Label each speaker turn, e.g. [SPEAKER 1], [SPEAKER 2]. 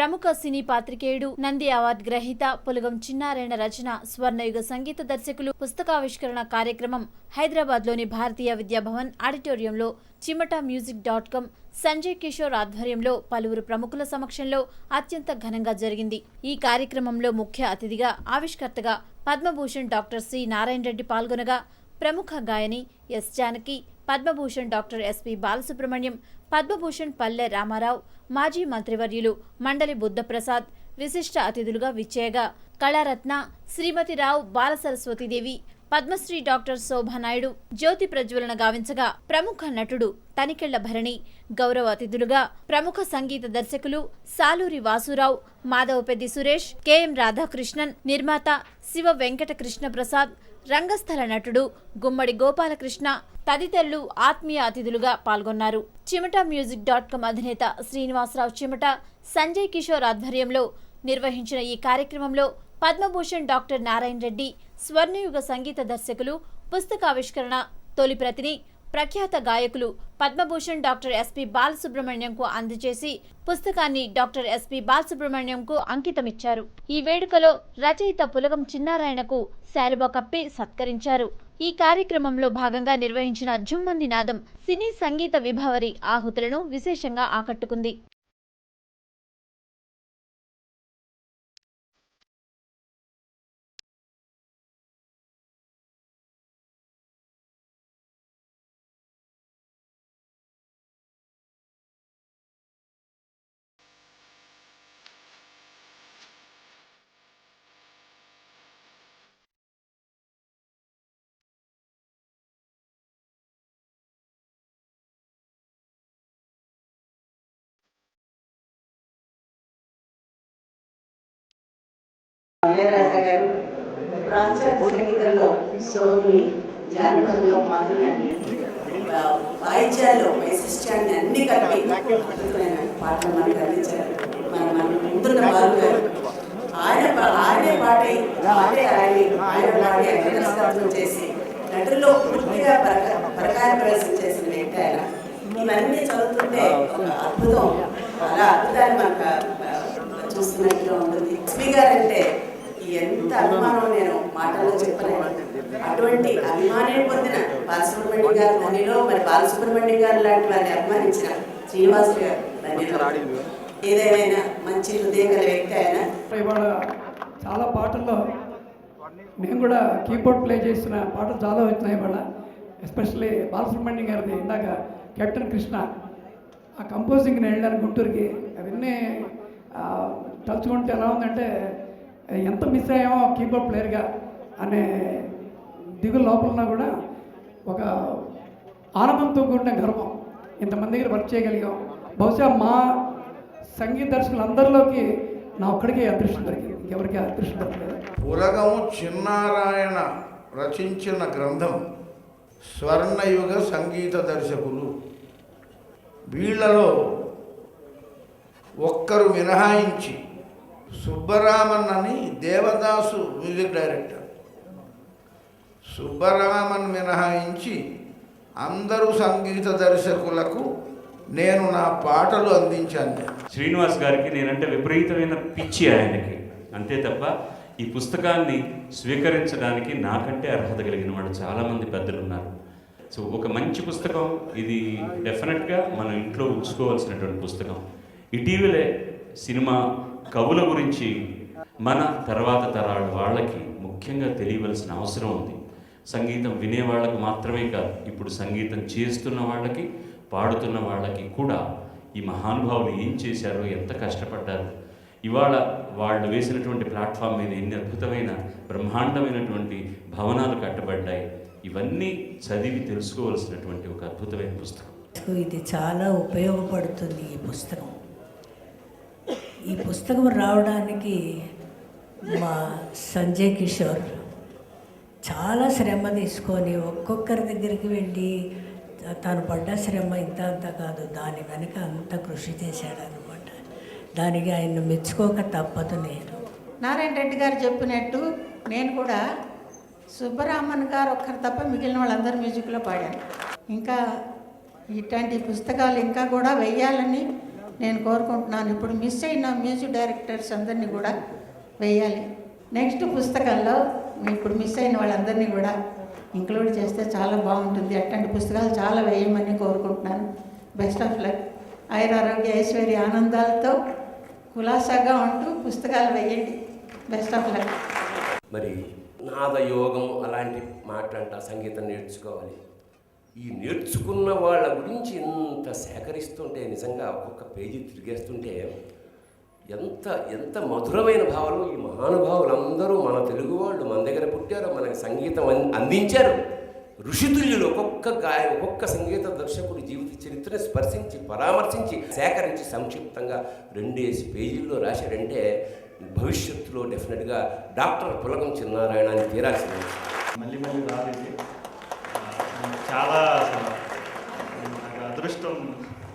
[SPEAKER 1] ప్రముఖ సినీ పాత్రికేయుడు, నంది అవార్డు గ్రహీత పులగం చిన్నారాయణ రచన స్వర్ణయుగ సంగీత దర్శకులు పుస్తకావిష్కరణ కార్యక్రమం హైదరాబాద్లోని భారతీయ విద్యాభవన్ ఆడిటోరియంలో chimatamusic.com సంజయ్ కిషోర్ ఆధ్వర్యంలో పలువురు ప్రముఖుల సమక్షంలో అత్యంత ఘనంగా జరిగింది. ఈ కార్యక్రమంలో ముఖ్య అతిథిగా ఆవిష్కర్తగా పద్మభూషణ్ డాక్టర్ సి నారాయణ రెడ్డి పాల్గొనగా, ప్రముఖ గాయని S Janaki, Padma Bhushan doctor SP Balasubrahmanyam, Padma Bhushan Palle Rama Rao, మాజీ మంత్రివర్యులు మండలి బుద్ధప్రసాద్ విశిష్ట అతిథులుగా విచ్చేయగా, కళారత్న శ్రీమతి రావు బాలసరస్వతీదేవి, పద్మశ్రీ డాక్టర్ శోభానాయుడు జ్యోతి ప్రజ్వలన గావించగా, ప్రముఖ నటుడు తనికెళ్ల భరణి గౌరవ అతిథులుగా, ప్రముఖ సంగీత దర్శకులు సాలూరి వాసురావు, మాధవపెద్ది సురేష్, కెఎం రాధాకృష్ణన్, నిర్మాత శివ వెంకట కృష్ణ ప్రసాద్, రంగస్థల నటుడు గుమ్మడి గోపాలకృష్ణ తదితరులు ఆత్మీయ అతిథులుగా పాల్గొన్నారు. chimatamusic.com అధినేత శ్రీనివాసరావు చిమట, సంజయ్ కిషోర్ ఆధ్వర్యంలో నిర్వహించిన ఈ కార్యక్రమంలో పద్మభూషణ్ డాక్టర్ నారాయణ రెడ్డి స్వర్ణయుగ సంగీత దర్శకులు పుస్తకావిష్కరణ తొలి ప్రతిని ప్రఖ్యాత గాయకులు పద్మభూషణ్ డాక్టర్ ఎస్పి బాలసుబ్రహ్మణ్యంకు అందజేసి పుస్తకాన్ని డాక్టర్ ఎస్పి బాలసుబ్రహ్మణ్యంకు అంకితమిచ్చారు. ఈ వేడుకలో రచయిత పులగం చిన్నారాయణకు శాలువా కప్పి సత్కరించారు. ఈ కార్యక్రమంలో భాగంగా నిర్వహించిన జుమ్మంది నాదం సినీ సంగీత విభావరి ఆహుతులను విశేషంగా ఆకట్టుకుంది.
[SPEAKER 2] అమేరాజ గారు ప్రాంతీయ సంగీతంలో సోని, జానపదంలో మాధుర్యాన్ని, వాయిద్యాల్లో వైశిష్ట్యాన్ని అన్ని కలిపి అద్భుతమైన పాటలు మనకు అందించారు. మన ముందున్న బాలు గారు ఆయనే పాడి దర్శకత్వం చేసి నటుల్లో పూర్తిగా పరకాయ ప్రవేశం చేసిన వ్యక్తి ఆయన. ఇవన్నీ చదువుతుంటే ఒక అద్భుతం, అలా అద్భుతాన్ని మనకు చూస్తున్నట్టుగా ఉంటుంది. ఎస్పీ గారు అంటే ఎంత అభిమానం నేను మాటల్లో చెప్పలేను. అటువంటి అభిమానాన్ని పొందిన బాలసుబ్రహ్మణ్యం గారు ధనిలో, మరి బాలసుబ్రహ్మణ్యం గారు లాంటి వారిని అభిమానించిన శ్రీనివాస్ గారు ధనిలో. ఏదేమైనా మంచి హృదయం గల వ్యక్తి ఆయన.
[SPEAKER 3] ఇవాళ చాలా పాటల్లో నేను కూడా కీబోర్డ్ ప్లే చేసిన పాటలు చాలా వచ్చినాయి ఇవాళ. ఎస్పెషల్లీ బాలసుబ్రహ్మణ్యం గారిది ఇందాక కెప్టెన్ కృష్ణ ఆ కంపోజింగ్ నేను వెళ్ళాను గుంటూరుకి. అవన్నీ తలుచుకుంటే ఎలా ఉందంటే ఎంత మిస్ అయ్యామో కీబోర్డ్ ప్లేయర్గా అనే దిగులు లోపలన్నా కూడా ఒక ఆనందంతో కూడిన గర్వం. ఇంతమంది దగ్గర వర్క్ చేయగలిగాం. బహుశా మా సంగీత దర్శకులందరిలోకి నా ఒక్కడికే అదృష్టం దొరికింది, ఇంకెవరికి అదృష్టం దొరకలేదు.
[SPEAKER 4] పులగము చిన్నారాయణ రచించిన గ్రంథం స్వర్ణయుగ సంగీత దర్శకులు. వీళ్లలో ఒక్కరు మినహాయించి సుబ్బరామన్ అని దేవదాసు మ్యూజిక్ డైరెక్టర్, సుబ్బరామన్ మినహాయించి అందరూ సంగీత దర్శకులకు నేను నా పాటలు అందించాను.
[SPEAKER 5] శ్రీనివాస్ గారికి నేనంటే విపరీతమైన పిచ్చి ఆయనకి, అంతే తప్ప ఈ పుస్తకాన్ని స్వీకరించడానికి నాకంటే అర్హత కలిగిన వాళ్ళు చాలామంది పెద్దలు ఉన్నారు. సో ఒక మంచి పుస్తకం ఇది, డెఫినెట్గా మనం ఇంట్లో ఉంచుకోవాల్సినటువంటి పుస్తకం. ఇటీవలే సినిమా కవుల గురించి మన తర్వాత తరాల వాళ్ళకి ముఖ్యంగా తెలియవలసిన అవసరం ఉంది. సంగీతం వినే వాళ్ళకు మాత్రమే కాదు, ఇప్పుడు సంగీతం చేస్తున్న వాళ్ళకి, పాడుతున్న వాళ్ళకి కూడా ఈ మహానుభావులు ఏం చేశారో, ఎంత కష్టపడ్డారు, ఇవాళ వాళ్ళు వేసినటువంటి ప్లాట్ఫామ్ మీద ఎన్ని అద్భుతమైన బ్రహ్మాండమైనటువంటి భవనాలు కట్టబడ్డాయి. ఇవన్నీ చదివి తెలుసుకోవాల్సినటువంటి ఒక అద్భుతమైన పుస్తకం.
[SPEAKER 6] ఇది చాలా ఉపయోగపడుతుంది. ఈ పుస్తకం రావడానికి మా సంజయ్ కిషోర్ చాలా శ్రమ తీసుకొని ఒక్కొక్కరి దగ్గరికి వెళ్ళి తను పడ్డ శ్రమ ఇంత అంత కాదు, దాని వెనక అంత కృషి చేశాడనమాట. దానికి ఆయన మెచ్చుకోక తప్పదు. నేను
[SPEAKER 7] నారాయణ రెడ్డి గారు చెప్పినట్టు నేను కూడా సుబ్బరామన్ గారు ఒక్కరు తప్ప మిగిలిన వాళ్ళందరూ మ్యూజిక్లో పాడాను. ఇంకా ఇట్లాంటి పుస్తకాలు ఇంకా కూడా వెయ్యాలని నేను కోరుకుంటున్నాను. ఇప్పుడు మిస్ అయిన మ్యూజిక్ డైరెక్టర్స్ అందరినీ కూడా వేయాలి. నెక్స్ట్ పుస్తకంలో ఇప్పుడు మిస్ అయిన వాళ్ళందరినీ కూడా ఇంక్లూడ్ చేస్తే చాలా బాగుంటుంది. అట్లాంటి పుస్తకాలు చాలా వేయమని కోరుకుంటున్నాను. Best of luck. ఆయురారోగ్య ఐశ్వర్య ఆనందాలతో కులాసాగా ఉంటూ పుస్తకాలు వేయండి. Best of luck.
[SPEAKER 8] మరి నాదయోగం అలాంటి మాటలంట సంగీతం నేర్చుకోవాలి. ఈ నేర్చుకున్న వాళ్ళ గురించి ఇంత సేకరిస్తుంటే నిజంగా ఒక్కొక్క పేజీ తిరిగేస్తుంటే ఎంత మధురమైన భావాలు. ఈ మహానుభావులందరూ మన తెలుగు వాళ్ళు మన దగ్గర పుట్టారు, మనకి సంగీతం అందించారు. ఋషితుల్యులు ఒక్కొక్క సంగీత దర్శకుడి జీవిత చరిత్రను స్పర్శించి పరామర్శించి సేకరించి సంక్షిప్తంగా 2 పేజీల్లో రాశాడంటే భవిష్యత్తులో డెఫినెట్గా డాక్టర్ పులగం చిన్నారాయణ అని తీరాల్సింది.
[SPEAKER 9] మళ్ళీ రాలేదు. చాలా నాకు అదృష్టం